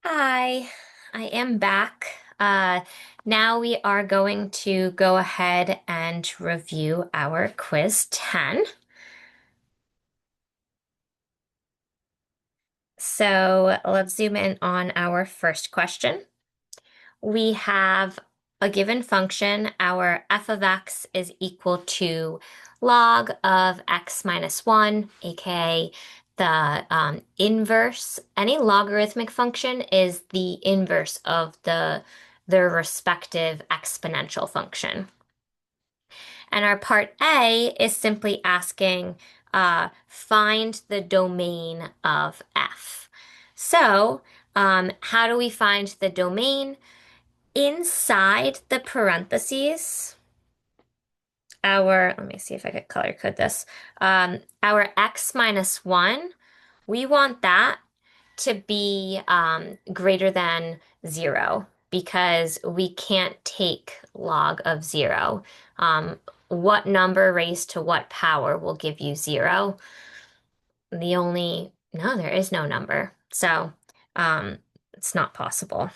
Hi, I am back. Now we are going to go ahead and review our quiz 10. So let's zoom in on our first question. We have a given function. Our f of x is equal to log of x minus 1, aka the inverse. Any logarithmic function is the inverse of their respective exponential function. And our part A is simply asking, find the domain of f. So, how do we find the domain? Inside the parentheses, let me see if I could color code this. Our x minus 1, we want that to be greater than 0 because we can't take log of 0. What number raised to what power will give you 0? No, there is no number. So um, it's not possible.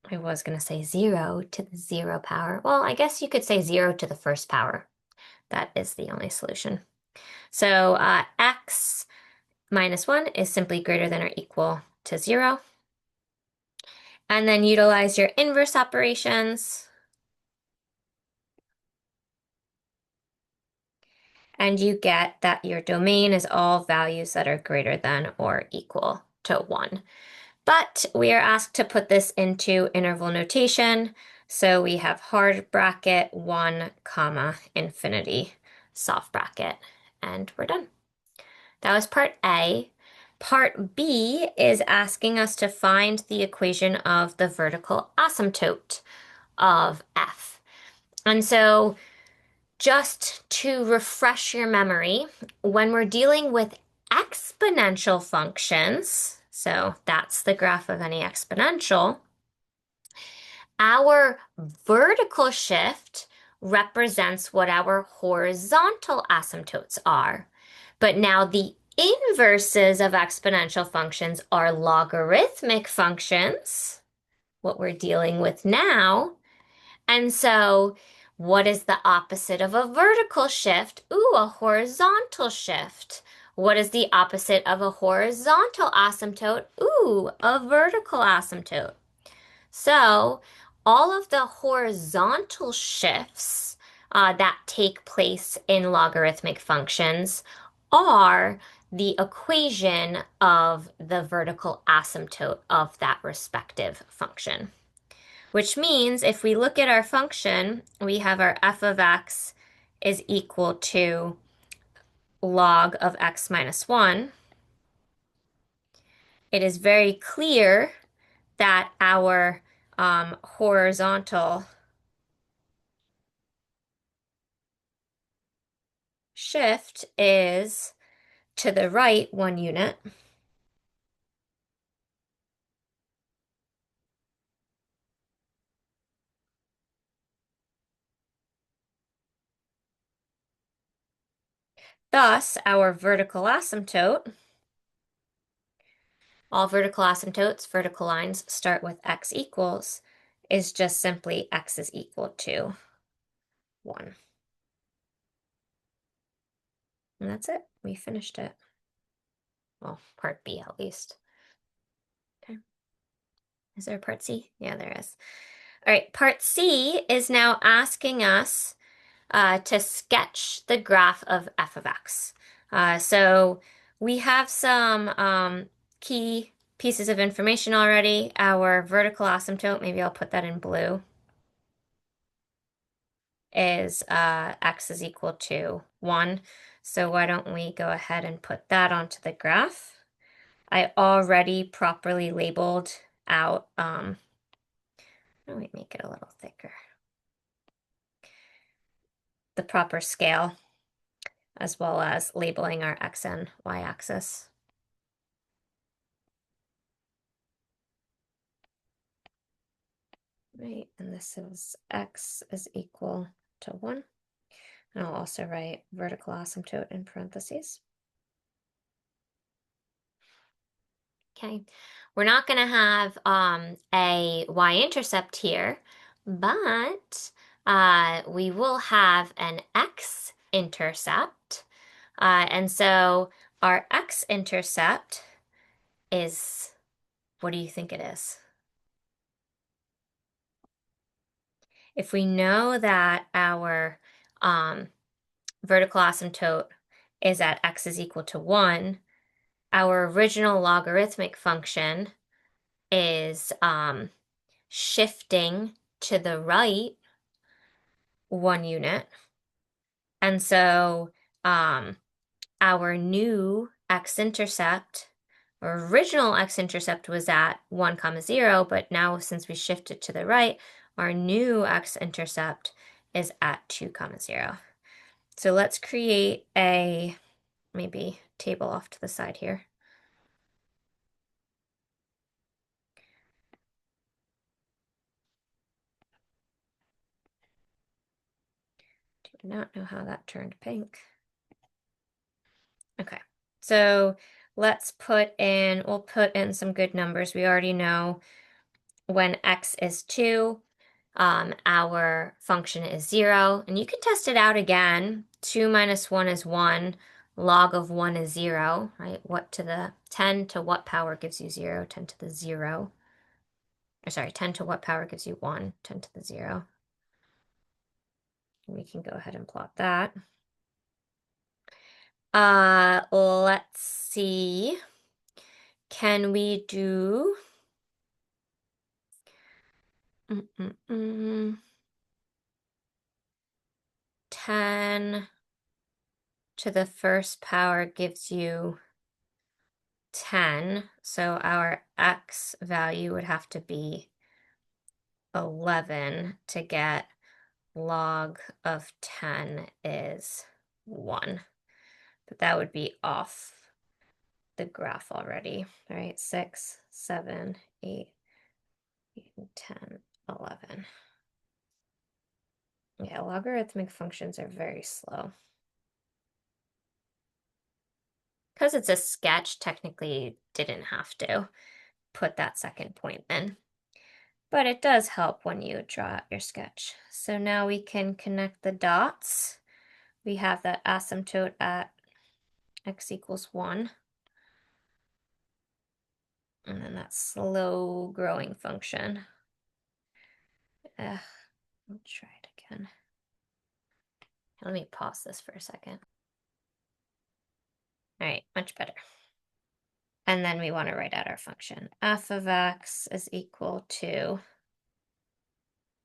I was going to say 0 to the 0 power. Well, I guess you could say 0 to the first power. That is the only solution. So x minus 1 is simply greater than or equal to 0. And then utilize your inverse operations. And you get that your domain is all values that are greater than or equal to 1. But we are asked to put this into interval notation. So we have hard bracket 1 comma infinity soft bracket, and we're done. That was part A. Part B is asking us to find the equation of the vertical asymptote of f. And so just to refresh your memory, when we're dealing with exponential functions, so that's the graph of any exponential, our vertical shift represents what our horizontal asymptotes are. But now the inverses of exponential functions are logarithmic functions, what we're dealing with now. And so, what is the opposite of a vertical shift? Ooh, a horizontal shift. What is the opposite of a horizontal asymptote? Ooh, a vertical asymptote. So, all of the horizontal shifts that take place in logarithmic functions are the equation of the vertical asymptote of that respective function. Which means if we look at our function, we have our f of x is equal to log of x minus 1. It is very clear that our horizontal shift is to the right 1 unit. Thus, our vertical asymptote, all vertical asymptotes, vertical lines start with x equals, is just simply x is equal to 1. And that's it. We finished it. Well, part B at least. Okay. Is there a part C? Yeah, there is. All right, part C is now asking us to sketch the graph of f of x. So we have some key pieces of information already. Our vertical asymptote, maybe I'll put that in blue, is x is equal to 1. So why don't we go ahead and put that onto the graph? I already properly labeled out, let me make it a little thicker, the proper scale, as well as labeling our x and y axis. Right, and this is x is equal to 1. And I'll also write vertical asymptote in parentheses. Okay, we're not going to have a y-intercept here, but we will have an x-intercept. And so our x-intercept is, what do you think it is? If we know that our vertical asymptote is at x is equal to 1, our original logarithmic function is shifting to the right 1 unit. And so our new x-intercept, or original x-intercept was at 1 comma 0, but now since we shifted to the right, our new x-intercept is at 2 comma 0. So let's create a maybe table off to the side here. Do not know how that turned pink. Okay, so let's we'll put in some good numbers. We already know when x is 2, our function is 0. And you can test it out again. 2 minus 1 is 1. Log of 1 is 0, right? What to the 10 to what power gives you 0? 10 to the 0. Or sorry, 10 to what power gives you 1? 10 to the 0. We can go ahead and plot that. Let's see. Can we do 10 to the first power gives you 10. So our x value would have to be 11 to get log of 10 is 1. But that would be off the graph already, right? 6, 7, 8, 10, 11. Yeah, logarithmic functions are very slow. Because it's a sketch, technically didn't have to put that second point in. But it does help when you draw out your sketch. So now we can connect the dots. We have that asymptote at x equals 1. And then that slow growing function. I'll try it again. Let me pause this for a second. All right, much better. And then we want to write out our function. F of x is equal to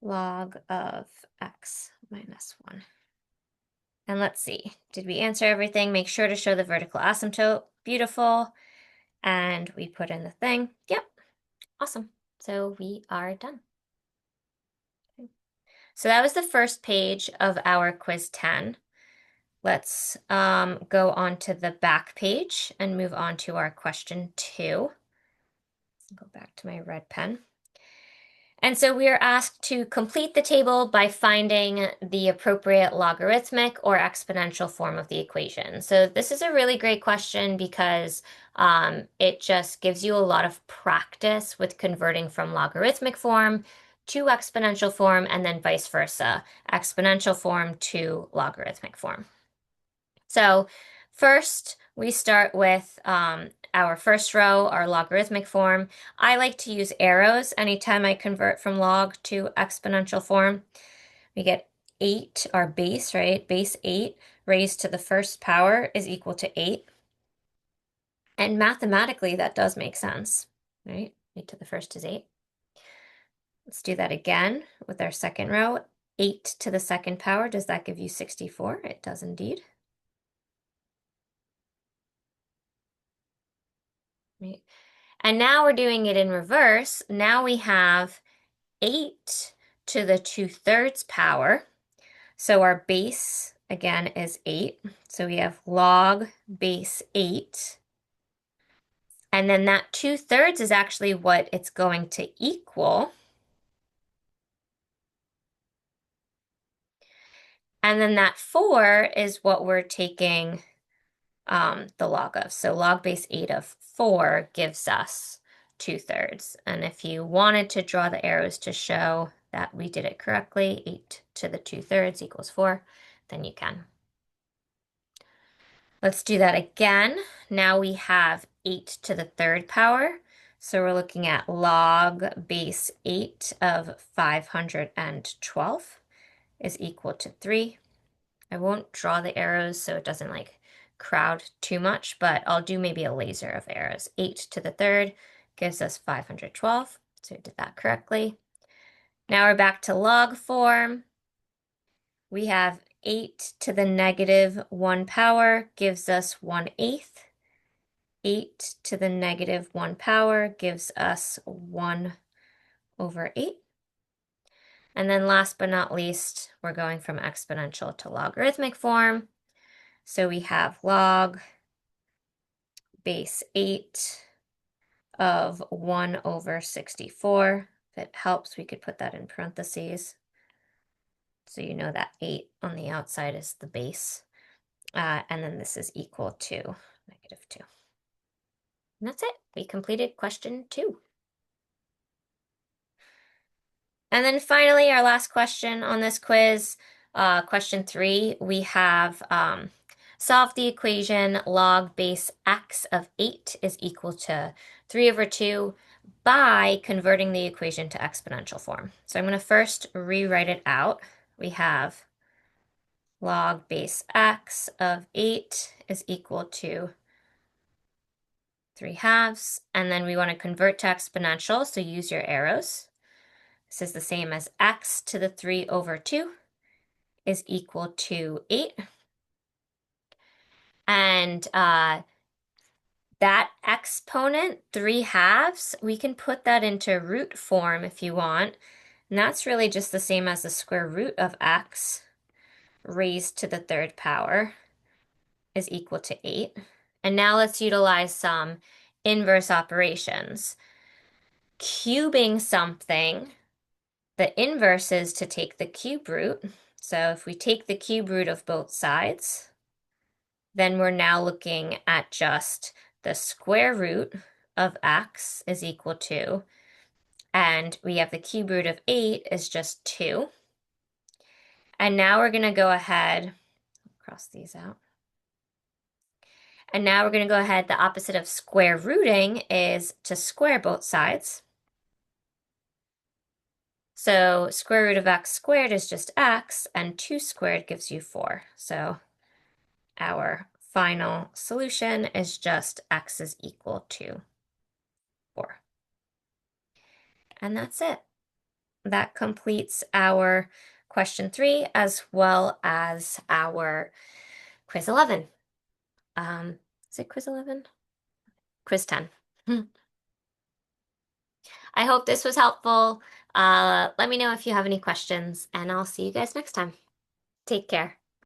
log of x minus 1. And let's see, did we answer everything? Make sure to show the vertical asymptote. Beautiful. And we put in the thing. Yep, awesome. So we are done. Okay. So that was the first page of our quiz 10. Let's go on to the back page and move on to our question 2. Go back to my red pen. And so we are asked to complete the table by finding the appropriate logarithmic or exponential form of the equation. So this is a really great question because it just gives you a lot of practice with converting from logarithmic form to exponential form and then vice versa, exponential form to logarithmic form. So first, we start with our first row, our logarithmic form. I like to use arrows anytime I convert from log to exponential form. We get 8, our base, right? Base 8 raised to the first power is equal to 8. And mathematically, that does make sense, right? 8 to the first is 8. Let's do that again with our second row. 8 to the second power, does that give you 64? It does indeed. Right. And now we're doing it in reverse. Now we have 8 to the 2/3 power. So our base, again, is 8. So we have log base 8. And then that 2/3 is actually what it's going to equal. And then that 4 is what we're taking the log of. So log base 8 of 4 gives us 2/3. And if you wanted to draw the arrows to show that we did it correctly, 8 to the 2/3 equals 4, then you can. Let's do that again. Now we have 8 to the 3rd power. So we're looking at log base 8 of 512 is equal to 3. I won't draw the arrows so it doesn't like crowd too much, but I'll do maybe a laser of arrows. 8 to the 3rd gives us 512. So we did that correctly. Now we're back to log form. We have 8 to the negative 1 power gives us 1/8. 8 to the negative 1 power gives us 1/8. And then last but not least, we're going from exponential to logarithmic form. So we have log base 8 of 1/64. If it helps, we could put that in parentheses. So you know that 8 on the outside is the base. And then this is equal to -2. And that's it. We completed question 2. And then finally, our last question on this quiz, question 3, we have solve the equation log base x of 8 is equal to 3/2 by converting the equation to exponential form. So I'm going to first rewrite it out. We have log base x of 8 is equal to 3/2, and then we want to convert to exponential, so use your arrows. This is the same as x to the 3/2 is equal to 8. And that exponent, 3/2, we can put that into root form if you want. And that's really just the same as the square root of x raised to the 3rd power is equal to 8. And now let's utilize some inverse operations. Cubing something, the inverse is to take the cube root. So if we take the cube root of both sides, then we're now looking at just the square root of x is equal to, and we have the cube root of 8 is just 2. And now we're going to go ahead, cross these out. And now we're going to go ahead, the opposite of square rooting is to square both sides. So square root of x squared is just x, and 2 squared gives you 4. So our final solution is just x is equal to 4. And that's it. That completes our question 3 as well as our quiz 11. Is it quiz 11? Quiz 10. I hope this was helpful. Let me know if you have any questions, and I'll see you guys next time. Take care.